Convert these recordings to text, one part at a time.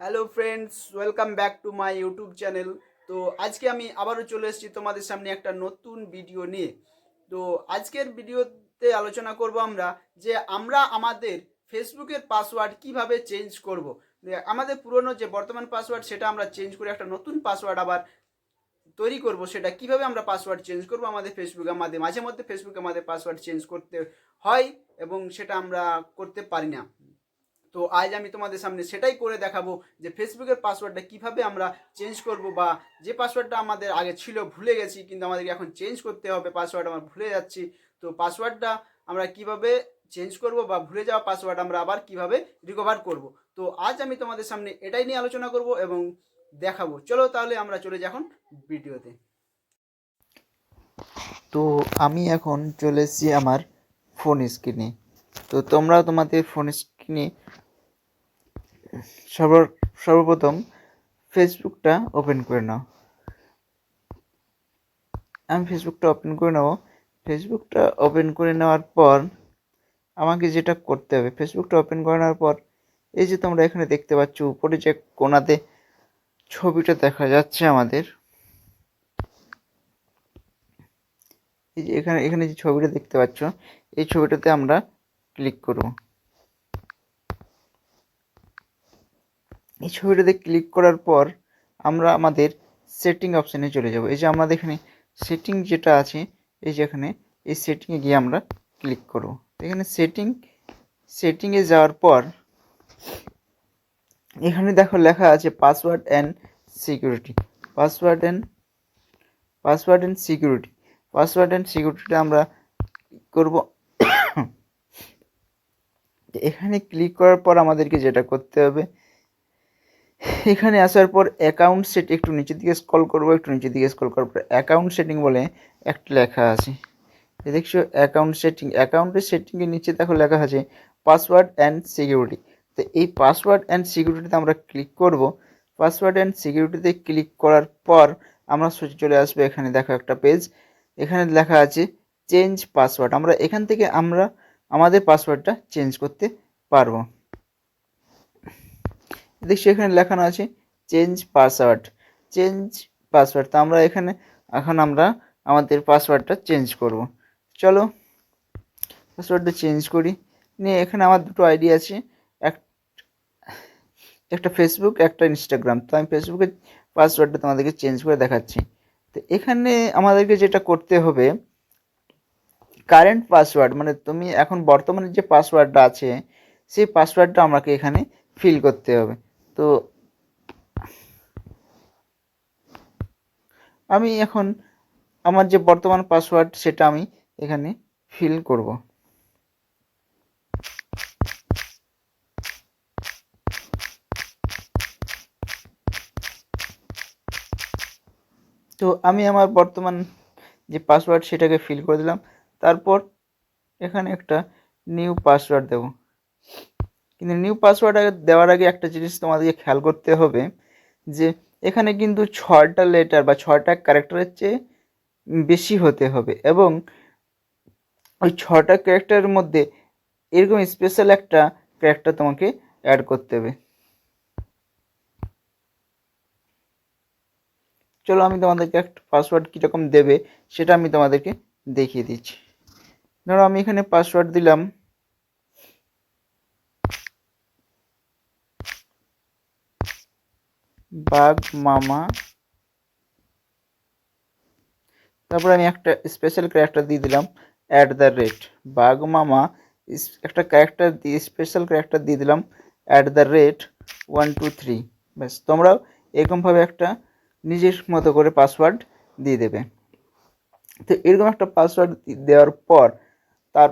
Hello friends, welcome back to my YouTube channel. তো আজকে আমি আবারও চলে এসেছি তোমাদের সামনে একটা নতুন ভিডিও নিয়ে। তো আজকের ভিডিওতে আলোচনা করব আমরা যে আমরা আমাদের ফেসবুকের পাসওয়ার্ড কিভাবে চেঞ্জ করব। আমাদের পুরনো যে বর্তমান পাসওয়ার্ড সেটা আমরা চেঞ্জ করে একটা নতুন পাসওয়ার্ড আবার তৈরি করব। সেটা কিভাবে আমরা পাসওয়ার্ড চেঞ্জ করব আমাদের ফেসবুকে, আমাদের মাঝে মধ্যে ফেসবুকে আমাদের পাসওয়ার্ড চেঞ্জ করতে হয় এবং সেটা আমরা করতে পারি না। তো আজ আমি তোমাদের সামনে সেটাই করে দেখাবো যে ফেসবুকের পাসওয়ার্ডটা কিভাবে আমরা চেঞ্জ করব, বা যে পাসওয়ার্ডটা আমাদের আগে ছিল ভুলে গেছি কিন্তু আমাদেরকে এখন চেঞ্জ করতে হবে, পাসওয়ার্ড আমরা ভুলে যাচ্ছি। তো পাসওয়ার্ডটা আমরা কিভাবে চেঞ্জ করব, বা ভুলে যাওয়া পাসওয়ার্ড আমরা আবার কিভাবে রিকভার করব। তো আজ আমি তোমাদের সামনে এটাই নিয়ে আলোচনা করব এবং দেখাবো। চলো তাহলে আমরা চলে যাই এখন ভিডিওতে। তো আমি এখন চলে এসেছি আমার ফোন স্ক্রিনে। তো তোমরাও তোমাদের ফোন স্ক্রিনে সর্বপ্রথম ফেসবুকটা ওপেন করে নাও। আমি ফেসবুকটা ওপেন করে নেব। ফেসবুকটা ওপেন করে নেওয়ার পর আমাকে যেটা করতে হবে, ফেসবুকটা ওপেন করে নেওয়ার পর এই যে তোমরা এখানে দেখতে পাচ্ছ উপরে যে কোণাতে ছবিটা দেখা যাচ্ছে আমাদের, এই যে এখানে এখানে যে ছবিটা দেখতে পাচ্ছ এই ছবিটাতে আমরা ক্লিক করব। এই ছবিটাতে ক্লিক করার পর আমরা আমাদের সেটিং অপশানে চলে যাব। এই যে আমাদের এখানে সেটিং যেটা আছে, এই যে এখানে এই সেটিংয়ে গিয়ে আমরা ক্লিক করব। এখানে সেটিংয়ে যাওয়ার পর এখানে দেখো লেখা আছে password and security. Password and সিকিউরিটিটা আমরা করব। এখানে ক্লিক করার পর আমাদেরকে যেটা করতে হবে, এখানে আসার পর অ্যাকাউন্ট সেট, একটু নিচের দিকে স্ক্রল করবো, একটু নিচের দিকে স্ক্রল করার পর অ্যাকাউন্ট সেটিং বলে একটা লেখা আছে। দেখছো অ্যাকাউন্ট সেটিং, অ্যাকাউন্টের সেটিংয়ের নিচে দেখো লেখা আছে পাসওয়ার্ড অ্যান্ড সিকিউরিটি। তো এই পাসওয়ার্ড অ্যান্ড সিকিউরিটিতে আমরা ক্লিক করব। পাসওয়ার্ড অ্যান্ড সিকিউরিটিতে ক্লিক করার পর আমরা চলে আসবো এখানে দেখো একটা পেজ, এখানে লেখা আছে চেঞ্জ পাসওয়ার্ড। আমরা এখান থেকে আমরা আমাদের পাসওয়ার্ডটা চেঞ্জ করতে পারবো। দেখছি এখানে লেখানো আছে চেঞ্জ পাসওয়ার্ড। তো আমরা এখানে এখন আমরা আমাদের পাসওয়ার্ডটা চেঞ্জ করব। চলো পাসওয়ার্ডটা চেঞ্জ করি। নিয়ে এখানে আমার দুটো আইডি আছে, একটা ফেসবুক একটা ইনস্টাগ্রাম। তো আমি ফেসবুকের পাসওয়ার্ডটা তোমাদেরকে চেঞ্জ করে দেখাচ্ছি। তো এখানে আমাদেরকে যেটা করতে হবে, কারেন্ট পাসওয়ার্ড মানে তুমি এখন বর্তমানে যে পাসওয়ার্ডটা আছে সেই পাসওয়ার্ডটা আমাকে এখানে ফিল করতে হবে। তো আমি এখন আমার যে বর্তমান পাসওয়ার্ড সেটা আমি এখানে ফিল করব। তো আমি আমার বর্তমান যে পাসওয়ার্ড সেটাকে ফিল করে দিলাম। তারপর এখানে একটা নিউ পাসওয়ার্ড দেব। কিন্তু নিউ পাসওয়ার্ড দেওয়ার আগে একটা জিনিস তোমাদেরকে খেয়াল করতে হবে, যে এখানে কিন্তু 6টা লেটার বা 6টা ক্যারেক্টারের চেয়ে বেশি হতে হবে, এবং ওই 6টা ক্যারেক্টারের মধ্যে এরকম স্পেশাল একটা ক্যারেক্টার তোমাকে অ্যাড করতে হবে। চলো আমি তোমাদেরকে একটা পাসওয়ার্ড কীরকম দেবে সেটা আমি তোমাদেরকে দেখিয়ে দিচ্ছি। ধরো আমি এখানে পাসওয়ার্ড দিলাম বাঘ মামা, তারপর আমি একটা স্পেশাল ক্যারেক্টার দিয়ে দিলাম বাঘ মামা, একটা ক্যারেক্টার দিয়ে স্পেশাল ক্যারেক্টার দিয়ে দিলাম @123। ব্যাস, তোমরাও এরকমভাবে একটা নিজের মতো করে পাসওয়ার্ড দিয়ে দেবে। তো এরকম একটা পাসওয়ার্ড দেওয়ার পর তার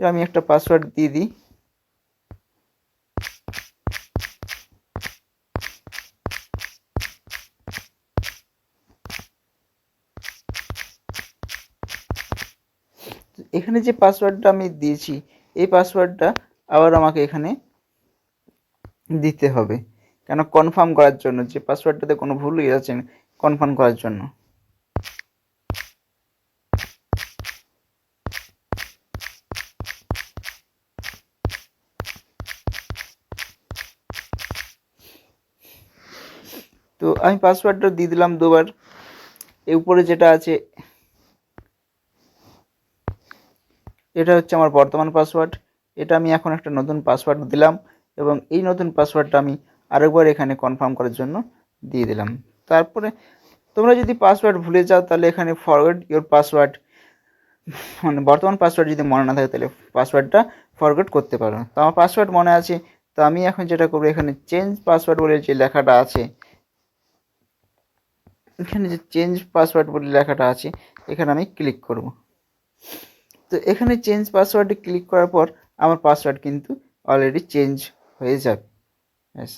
আমি একটা পাসওয়ার্ড দিয়ে দিই। এখানে যে পাসওয়ার্ডটা আমি দিয়েছি এই পাসওয়ার্ডটা আবার আমাকে এখানে দিতে হবে, কেন কনফার্ম করার জন্য, যে পাসওয়ার্ডটাতে কোনো ভুল হয়ে যাচ্ছে কনফার্ম করার জন্য। তো আমি পাসওয়ার্ডটা দিয়ে দিলাম দুবার। এর উপরে যেটা আছে এটা হচ্ছে আমার বর্তমান পাসওয়ার্ড। এটা আমি এখন একটা নতুন পাসওয়ার্ড দিলাম এবং এই নতুন পাসওয়ার্ডটা আমি আরেকবার এখানে কনফার্ম করার জন্য দিয়ে দিলাম। তারপরে তোমরা যদি পাসওয়ার্ড ভুলে যাও তাহলে এখানে ফরগেট ইওর পাসওয়ার্ড, মানে বর্তমান পাসওয়ার্ড যদি মনে না থাকে তাহলে পাসওয়ার্ডটা ফরগেট করতে পারো। তো আমার পাসওয়ার্ড মনে আছে, তো আমি এখন যেটা করবো এখানে চেঞ্জ পাসওয়ার্ড বলে যে লেখাটা আছে, এখানে যে চেঞ্জ পাসওয়ার্ড বলে লেখাটা আছে এখানে আমি ক্লিক করব। তো এখানে চেঞ্জ পাসওয়ার্ডে ক্লিক করার পর আমার পাসওয়ার্ড কিন্তু অলরেডি চেঞ্জ হয়ে যাবে। ব্যাস।